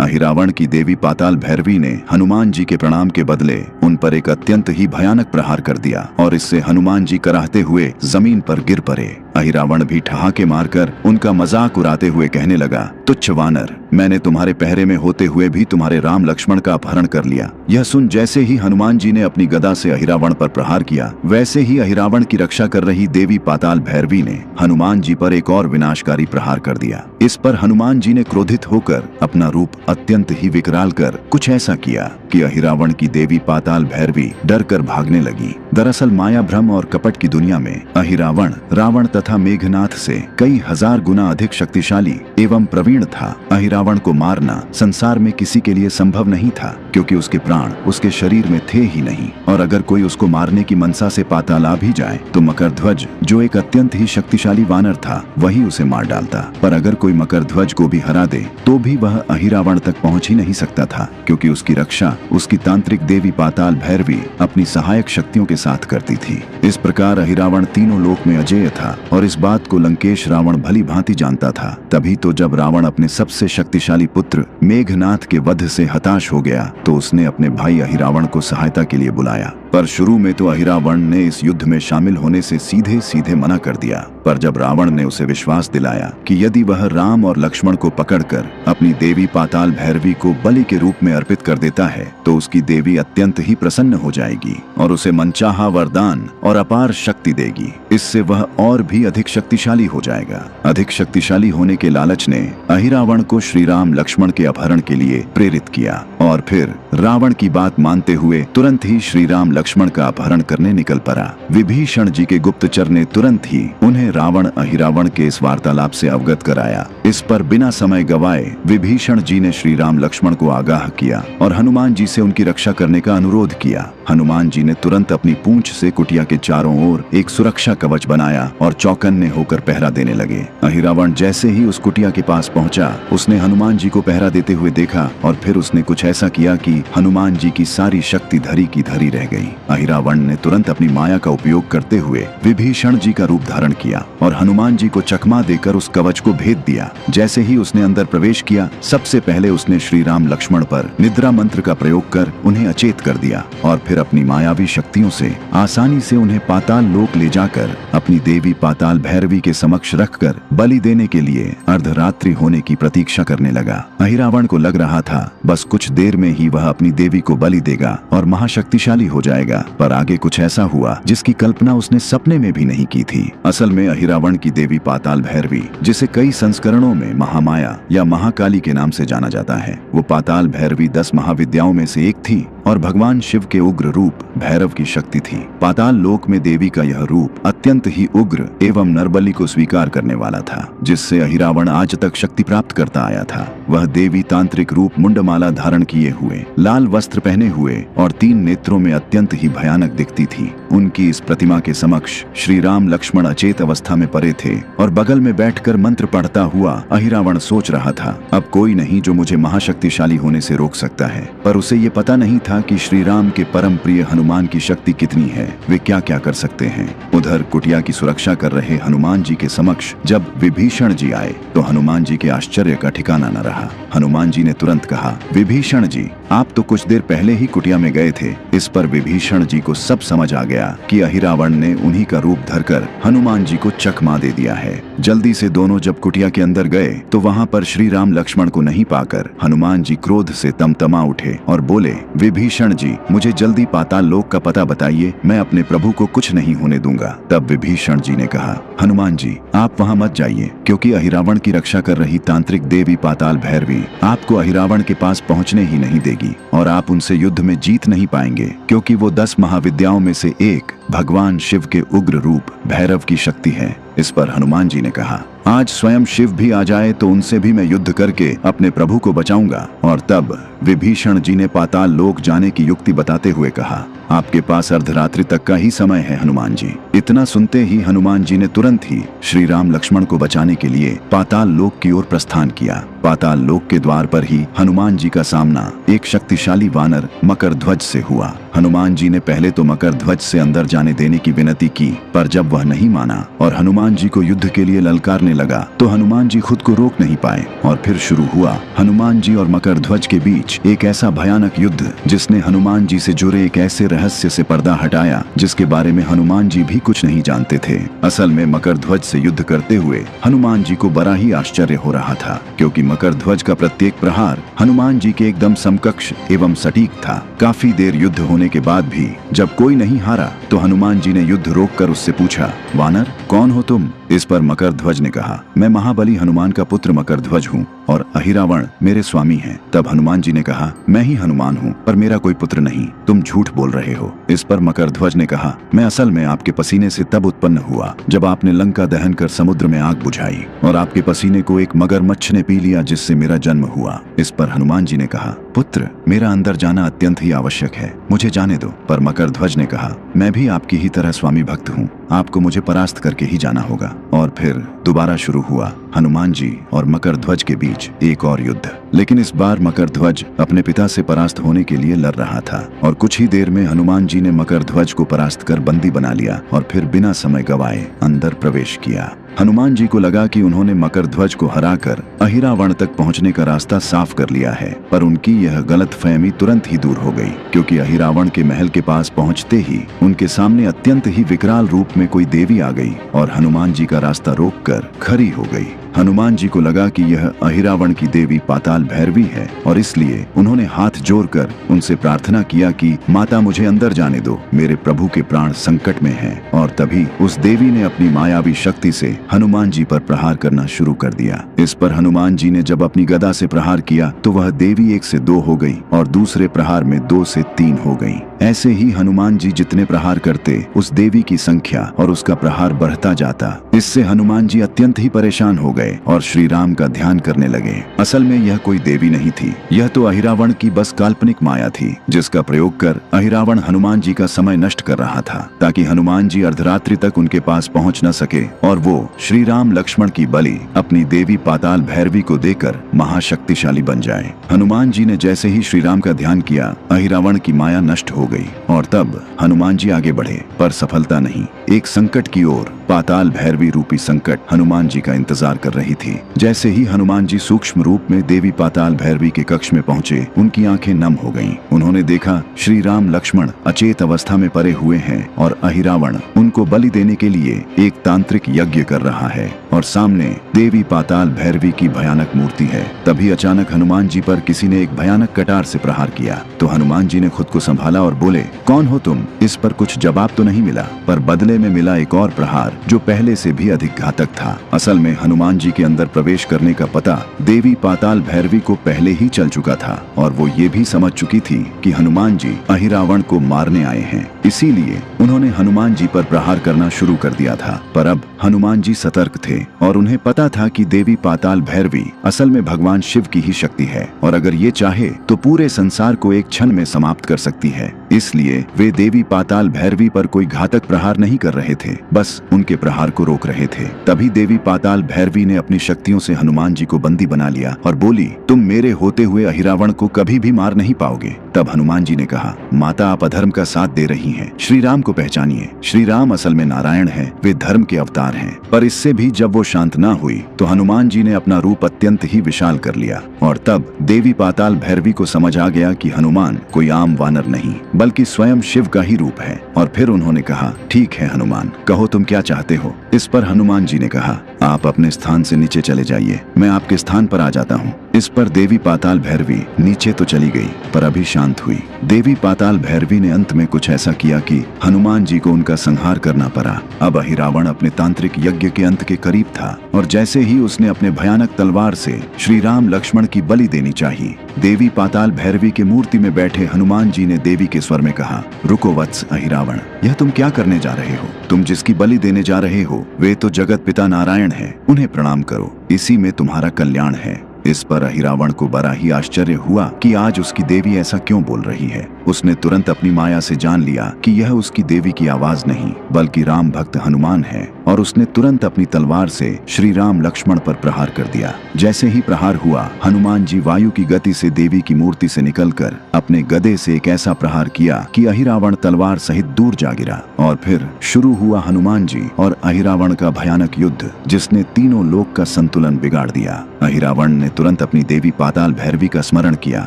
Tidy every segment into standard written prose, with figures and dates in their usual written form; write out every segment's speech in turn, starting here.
अहिरावण की देवी पाताल भैरवी ने हनुमान जी के प्रणाम के बदले उन पर एक अत्यंत ही भयानक प्रहार कर दिया और इससे हनुमान जी कराहते हुए जमीन पर गिर पड़े। अहिरावण भी ठहाके मारकर उनका मजाक उड़ाते हुए कहने लगा, तुच्छ वानर, मैंने तुम्हारे पहरे में होते हुए भी तुम्हारे राम लक्ष्मण का अपहरण कर लिया। यह सुन जैसे ही हनुमान जी ने अपनी गदा से अहिरावण पर प्रहार किया, वैसे ही अहिरावण की रक्षा कर रही देवी पाताल भैरवी ने हनुमान जी पर एक और विनाशकारी प्रहार कर दिया। इस पर हनुमान जी ने क्रोधित होकर अपना रूप अत्यंत ही विकराल कर कुछ ऐसा किया कि अहिरावण की देवी पाताल भैरवी डर कर भागने लगी। दरअसल माया भ्रम और कपट की दुनिया में अहिरावण रावण तथा मेघनाथ से कई हजार गुना अधिक शक्तिशाली एवं प्रवीण था। अहिरावण को मारना संसार में किसी के लिए संभव नहीं था, क्योंकि उसके प्राण उसके शरीर में थे ही नहीं, और अगर कोई उसको मारने की मनसा से पाताल आ भी जाए तो मकरध्वज, जो एक अत्यंत ही शक्तिशाली वानर था, वही उसे मार डालता। पर अगर कोई मकरध्वज को भी हरा दे तो भी वह अहिरावण तक पहुंच ही नहीं सकता था, क्योंकि उसकी रक्षा उसकी तांत्रिक देवी पाताल भैरवी अपनी सहायक शक्तियों के साथ करती थी। इस प्रकार अहिरावण तीनों लोक में अजेय था, और इस बात को लंकेश रावण भली भांति जानता था। तभी तो जब रावण अपने सबसे शक्तिशाली पुत्र मेघनाथ के वध से हताश हो गया तो उसने अपने भाई अहिरावण को सहायता के लिए बुलाया। पर शुरू में तो अहिरावण ने इस युद्ध में शामिल होने से सीधे सीधे मना कर दिया। पर जब रावण ने उसे विश्वास दिलाया कि यदि वह राम और लक्ष्मण को पकड़कर अपनी देवी पाताल भैरवी को बलि के रूप में अर्पित कर देता है तो उसकी देवी अत्यंत ही प्रसन्न हो जाएगी और उसे मनचाहा वरदान और अपार शक्ति देगी। इससे वह और भी अधिक शक्तिशाली हो जाएगा। अधिक शक्तिशाली होने के लालच ने अहिरावण को श्री राम लक्ष्मण के अपहरण के लिए प्रेरित किया, और फिर रावण की बात मानते हुए तुरंत ही श्री राम लक्ष्मण का अपहरण करने निकल पड़ा। विभीषण जी के गुप्तचर ने तुरंत ही उन्हें रावण अहिरावण के इस वार्तालाप से अवगत कराया। इस पर बिना समय गवाए विभीषण जी ने श्री राम लक्ष्मण को आगाह किया और हनुमान जी से उनकी रक्षा करने का अनुरोध किया। हनुमान जी ने तुरंत अपनी पूंछ से कुटिया के चारों ओर एक सुरक्षा कवच बनाया और चौकन्ने होकर पहरा देने लगे। अहिरावण जैसे ही उस कुटिया के पास पहुंचा, उसने हनुमान जी को पहरा देते हुए देखा और फिर उसने कुछ ऐसा किया कि हनुमान जी की सारी शक्ति धरी की धरी रह गई। अहिरावण ने तुरंत अपनी माया का उपयोग करते हुए विभीषण जी का रूप धारण किया और हनुमान जी को चकमा देकर उस कवच को भेद दिया। जैसे ही उसने अंदर प्रवेश किया, सबसे पहले उसने श्री राम लक्ष्मण पर निद्रा मंत्र का प्रयोग कर उन्हें अचेत कर दिया और फिर अपनी मायावी शक्तियों से आसानी से उन्हें पाताल लोक ले जाकर अपनी देवी पाताल भैरवी के समक्ष रखकर बलि देने के लिए अर्धरात्रि होने की प्रतीक्षा करने लगा। अहिरावण को लग रहा था बस कुछ देर में ही वह अपनी देवी को बलि देगा और महाशक्तिशाली हो जाएगा, पर आगे कुछ ऐसा हुआ जिसकी कल्पना उसने सपने में भी नहीं की थी। असल में अहिरावण की देवी पाताल भैरवी, जिसे कई संस्करणों में महामाया या महाकाली के नाम से जाना जाता है, वो पाताल भैरवी 10 महाविद्याओं में से एक थी और भगवान शिव के उग्र रूप भैरव की शक्ति थी। पाताल लोक में देवी का यह रूप अत्यंत ही उग्र एवं नरबली को स्वीकार करने वाला था, जिससे अहिरावण आज तक शक्ति प्राप्त करता आया था। वह देवी तांत्रिक रूप मुंडमाला धारण किए हुए, लाल वस्त्र पहने हुए और 3 नेत्रों में अत्यंत ही भयानक दिखती थी। उनकी इस प्रतिमा के समक्ष श्री राम लक्ष्मण अचेत अवस्था में पड़े थे और बगल में बैठकर मंत्र पढ़ता हुआ अहिरावण सोच रहा था, अब कोई नहीं जो मुझे महाशक्तिशाली होने से रोक सकता है। पर उसे ये पता नहीं था कि श्री राम के परम प्रिय हनुमान की शक्ति कितनी है, वे क्या क्या कर सकते हैं। उधर कुटिया की सुरक्षा कर रहे हनुमान जी के समक्ष जब विभीषण जी आए तो हनुमान जी के आश्चर्य का ठिकाना न रहा। हनुमान जी ने तुरंत कहा, विभीषण जी, आप तो कुछ देर पहले ही कुटिया में गए थे। इस पर विभीषण जी को सब समझ आ गया कि अहिरावण ने उन्हीं का रूप धरकर हनुमान जी को चकमा दे दिया है। जल्दी से दोनों जब कुटिया के अंदर गए तो वहां पर श्री राम लक्ष्मण को नहीं पाकर हनुमान जी क्रोध से तमतमा उठे और बोले, विभीषण जी, मुझे जल्दी पाताल लोक का पता बताइए, मैं अपने प्रभु को कुछ नहीं होने दूंगा। तब विभीषण जी ने कहा, हनुमान जी, आप वहां मत जाइए, क्योंकि अहिरावण की रक्षा कर रही तांत्रिक देवी पाताल भैरवी आपको अहिरावण के पास पहुंचने ही नहीं देगी और आप उनसे युद्ध में जीत नहीं पाएंगे, क्योंकि वो 10 महाविद्याओं में से एक भगवान शिव के उग्र रूप भैरव की शक्ति है। इस पर हनुमान जी ने कहा, आज स्वयं शिव भी आ जाए तो उनसे भी मैं युद्ध करके अपने प्रभु को बचाऊंगा। और तब विभीषण जी ने पाताल लोक जाने की युक्ति बताते हुए कहा, आपके पास अर्धरात्रि तक का ही समय है हनुमान जी। इतना सुनते ही हनुमान जी ने तुरंत ही श्री राम लक्ष्मण को बचाने के लिए पाताल लोक की ओर प्रस्थान किया। पाताल लोक के द्वार पर ही हनुमान जी का सामना एक शक्तिशाली वानर मकरध्वज से हुआ। हनुमान जी ने पहले तो मकर ध्वज से अंदर जाने देने की विनती की, पर जब वह नहीं माना और हनुमान जी को युद्ध के लिए ललकारने लगा तो हनुमान जी खुद को रोक नहीं पाए और फिर शुरू हुआ हनुमान जी और मकर ध्वज के बीच एक ऐसा भयानक युद्ध जिसने हनुमान जी से जुड़े एक ऐसे रहस्य से पर्दा हटाया जिसके बारे में हनुमान जी भी कुछ नहीं जानते थे। असल में मकर ध्वज से युद्ध करते हुए हनुमान जी को बड़ा ही आश्चर्य हो रहा था, क्योंकि मकर ध्वज का प्रत्येक प्रहार हनुमान जी के एकदम समकक्ष एवं सटीक था। काफी देर युद्ध होने के बाद भी जब कोई नहीं हारा तो हनुमान जी ने युद्ध रोककर उससे पूछा, वानर कौन हो तुम? इस पर मकर ध्वज ने कहा, मैं महाबली हनुमान का पुत्र मकर ध्वज हूँ और अहिरावण मेरे स्वामी हैं। तब हनुमान जी ने कहा, मैं ही हनुमान हूँ पर मेरा कोई पुत्र नहीं, तुम झूठ बोल रहे हो। इस पर मकर ध्वज ने कहा, मैं असल में आपके पसीने से तब उत्पन्न हुआ जब आपने लंका दहन कर समुद्र में आग बुझाई और आपके पसीने को एक मगरमच्छ ने पी लिया जिससे मेरा जन्म हुआ। इस पर हनुमान जी ने कहा, पुत्र मेरा अंदर जाना अत्यंत ही आवश्यक है, मुझे जाने दो। पर मकर ध्वज ने कहा, मैं भी आपकी ही तरह स्वामी भक्त हूँ, आपको मुझे परास्त करके ही जाना होगा। और फिर दोबारा शुरू हुआ हनुमान जी और मकर ध्वज के बीच एक और युद्ध। लेकिन इस बार मकर ध्वज अपने पिता से परास्त होने के लिए लड़ रहा था और कुछ ही देर में हनुमान जी ने मकर ध्वज को परास्त कर बंदी बना लिया और फिर बिना समय गवाए अंदर प्रवेश किया। हनुमान जी को लगा कि उन्होंने मकर ध्वज को हराकर अहिरावण तक पहुंचने का रास्ता साफ कर लिया है, पर उनकी यह गलतफहमी तुरंत ही दूर हो गई, क्योंकि अहिरावण के महल के पास पहुंचते ही उनके सामने अत्यंत ही विकराल रूप में कोई देवी आ गई और हनुमान जी का रास्ता रोककर खड़ी हो गई। हनुमान जी को लगा कि यह अहिरावण की देवी पाताल भैरवी है और इसलिए उन्होंने हाथ जोड़कर उनसे प्रार्थना किया कि माता मुझे अंदर जाने दो, मेरे प्रभु के प्राण संकट में हैं। और तभी उस देवी ने अपनी मायावी शक्ति से हनुमान जी पर प्रहार करना शुरू कर दिया। इस पर हनुमान जी ने जब अपनी गदा से प्रहार किया तो वह देवी 1 से 2 हो गई और दूसरे प्रहार में 2 से 3 हो गई। ऐसे ही हनुमान जी जितने प्रहार करते उस देवी की संख्या और उसका प्रहार बढ़ता जाता। इससे हनुमान जी अत्यंत ही परेशान हो गए और श्री राम का ध्यान करने लगे। असल में यह कोई देवी नहीं थी, यह तो अहिरावण की बस काल्पनिक माया थी, जिसका प्रयोग कर अहिरावण हनुमान जी का समय नष्ट कर रहा था ताकि हनुमान जी अर्धरात्रि तक उनके पास पहुंच न सके और वो श्री राम लक्ष्मण की बलि अपनी देवी पाताल भैरवी को देकर महाशक्तिशाली बन जाए। हनुमान जी ने जैसे ही श्री राम का ध्यान किया, अहिरावण की माया नष्ट हो गई और तब हनुमान जी आगे बढ़े, पर सफलता नहीं। एक संकट की ओर पाताल भैरवी रूपी संकट हनुमान जी का इंतजार कर रही थी। जैसे ही हनुमान जी सूक्ष्म रूप में देवी पाताल भैरवी के कक्ष में पहुंचे, उनकी आंखें नम हो गईं। उन्होंने देखा श्री राम लक्ष्मण अचेत अवस्था में पड़े हुए हैं और अहिरावण उनको बलि देने के लिए एक तांत्रिक यज्ञ कर रहा है और सामने देवी पाताल भैरवी की भयानक मूर्ति है। तभी अचानक हनुमान जी पर किसी ने एक भयानक कटार से प्रहार किया तो हनुमान जी ने खुद को संभाला और बोले, कौन हो तुम? इस पर कुछ जवाब तो नहीं मिला, पर बदले में मिला एक और प्रहार जो पहले से भी अधिक घातक था। असल में हनुमान जी के अंदर प्रवेश करने का पता देवी पाताल भैरवी को पहले ही चल चुका था और वो ये भी समझ चुकी थी कि हनुमान जी अहिरावण को मारने आए हैं, इसीलिए उन्होंने हनुमान जी पर प्रहार करना शुरू कर दिया था। पर अब हनुमान जी सतर्क थे और उन्हें पता था कि देवी पाताल भैरवी असल में भगवान शिव की ही शक्ति है और अगर ये चाहे तो पूरे संसार को एक क्षण में समाप्त कर सकती है। इसलिए वे देवी पाताल भैरवी पर कोई घातक प्रहार नहीं कर रहे थे, बस उनके प्रहार को रोक रहे थे। तभी देवी पाताल भैरवी ने अपनी शक्तियों से हनुमान जी को बंदी बना लिया और बोली, तुम मेरे होते हुए अहिरावण को कभी भी मार नहीं पाओगे। तब हनुमान जी ने कहा, माता आप अधर्म का साथ दे रही हैं, श्री राम को पहचानिए। श्री राम असल में नारायण हैं, वे धर्म के अवतार हैं। पर इससे भी जब वो शांत न हुई तो हनुमान जी ने अपना रूप अत्यंत ही विशाल कर लिया और तब देवी पाताल भैरवी को समझ आ गया कि हनुमान कोई आम वानर नहीं बल्कि स्वयं शिव का ही रूप है। और फिर उन्होंने कहा, ठीक है हनुमान, कहो तुम क्या चाहते हो। इस पर हनुमान जी ने कहा, आप अपने स्थान से नीचे चले जाइए, मैं आपके स्थान पर आ जाता हूँ। इस पर देवी पाताल भैरवी नीचे तो चली गई पर अभी शांत हुई। देवी पाताल भैरवी ने अंत में कुछ ऐसा किया कि हनुमान जी को उनका संहार करना पड़ा। अब अहिरावण अपने तांत्रिक यज्ञ के अंत के करीब था और जैसे ही उसने अपने भयानक तलवार से श्री राम लक्ष्मण की बलि देनी चाहिए, देवी पाताल भैरवी के मूर्ति में बैठे हनुमान जी ने देवी के स्वर में कहा, रुको वत्स अहिरावण, यह तुम क्या करने जा रहे हो? तुम जिसकी बलि देने जा रहे हो वे तो जगत पिता नारायण है, उन्हें प्रणाम करो, इसी में तुम्हारा कल्याण है। इस पर अहिरावण को बड़ा ही आश्चर्य हुआ कि आज उसकी देवी ऐसा क्यों बोल रही है। उसने तुरंत अपनी माया से जान लिया कि यह उसकी देवी की आवाज नहीं बल्कि राम भक्त हनुमान है और उसने तुरंत अपनी तलवार से श्री राम लक्ष्मण पर प्रहार कर दिया। जैसे ही प्रहार हुआ, हनुमान जी वायु की गति से देवी की मूर्ति से निकलकर अपने गदे से एक ऐसा प्रहार किया कि अहिरावण तलवार सहित दूर जा गिरा। और फिर शुरू हुआ हनुमान जी और अहिरावण का भयानक युद्ध, जिसने तीनों लोक का संतुलन बिगाड़ दिया। अहिरावण ने तुरंत अपनी देवी पाताल भैरवी का स्मरण किया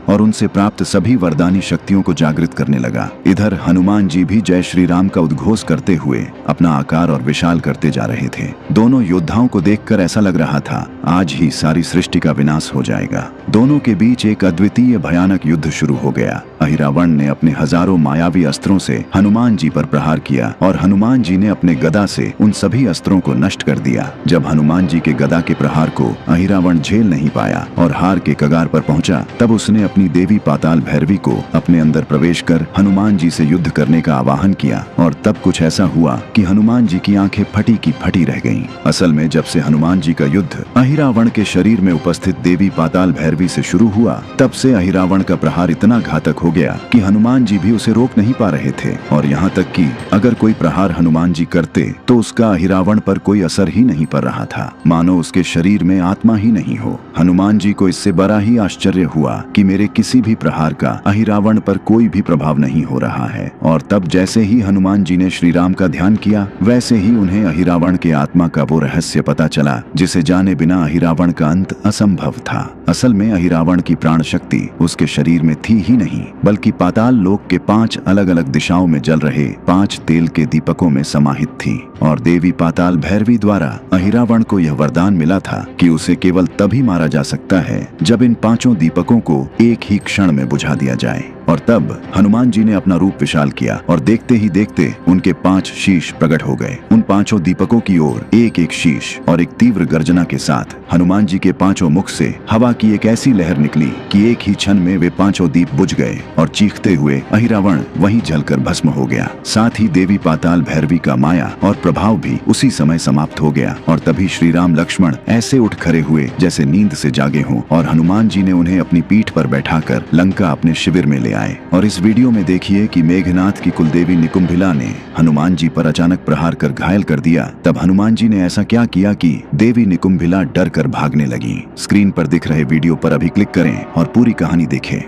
और उनसे प्राप्त सभी वरदानी शक्तियों को जागृत करने लगा। इधर हनुमान जी भी जय श्री राम का उद्घोष करते हुए अपना आकार और विशाल करते जा रहे थे। दोनों योद्धाओं को देखकर ऐसा लग रहा था आज ही सारी सृष्टि का विनाश हो जाएगा। दोनों के बीच एक अद्वितीय भयानक युद्ध शुरू हो गया। अहिरावण ने अपने हजारों मायावी अस्त्रों से हनुमान जी पर प्रहार किया और हनुमान जी ने अपने गदा से उन सभी अस्त्रों को नष्ट कर दिया। जब हनुमान जी के गदा के प्रहार को अहिरावण झेल नहीं पाया और हार के कगार पर पहुंचा, तब उसने अपनी देवी पाताल भैरवी को अपने अंदर प्रवेश कर हनुमान जी से युद्ध करने का आवाहन किया। और तब कुछ ऐसा हुआ कि हनुमान जी की आंखें फटी की फटी रह गईं। असल में जब से हनुमान जी का युद्ध अहिरावण के शरीर में उपस्थित देवी पाताल भैरवी से शुरू हुआ, तब से अहिरावण का प्रहार इतना घातक हो गया कि हनुमान जी भी उसे रोक नहीं पा रहे थे। और यहाँ तक कि अगर कोई प्रहार हनुमान जी करते तो उसका अहिरावण पर कोई असर ही नहीं पड़ रहा था, मानो उसके शरीर में आत्मा ही नहीं हो। हनुमान जी को इससे बड़ा ही आश्चर्य हुआ कि मेरे किसी भी प्रहार का अहिरावण पर कोई भी प्रभाव नहीं हो रहा है। और तब जैसे ही हनुमान जी ने श्री राम का ध्यान किया, वैसे ही उन्हें अहिरावण के आत्मा का वो रहस्य पता चला जिसे जाने बिना अहिरावण का अंत असंभव था। असल में अहिरावण की प्राण शक्ति उसके शरीर में थी ही नहीं, बल्कि पाताल लोक के 5 अलग अलग दिशाओं में जल रहे 5 तेल के दीपकों में समाहित थी। और देवी पाताल भैरवी द्वारा अहिरावण को यह वरदान मिला था कि उसे केवल तभी मारा जा सकता है जब इन 5 दीपकों को एक ही क्षण में बुझा दिया जाए। और तब हनुमान जी ने अपना रूप विशाल किया और देखते ही देखते उनके 5 शीश प्रकट हो गए। उन 5 दीपकों की ओर एक एक शीश और एक तीव्र गर्जना के साथ हनुमान जी के 5 मुख से हवा की एक ऐसी लहर निकली कि एक ही क्षण में वे 5 दीप बुझ गए और चीखते हुए अहिरावण वहीं जलकर भस्म हो गया। साथ ही देवी पाताल भैरवी का माया और प्रभाव भी उसी समय समाप्त हो गया। और तभी श्री राम लक्ष्मण ऐसे उठ खड़े हुए जैसे नींद से जागे हों, और हनुमान जी ने उन्हें अपनी पीठ पर बैठाकर लंका अपने शिविर में ले आए। और इस वीडियो में देखिए कि मेघनाथ की कुलदेवी निकुंभिला ने हनुमान जी पर अचानक प्रहार कर घायल कर दिया। तब हनुमान जी ने ऐसा क्या किया कि देवी निकुंभिला डर कर भागने लगी। स्क्रीन पर दिख रहे वीडियो पर अभी क्लिक करें और पूरी कहानी देखें।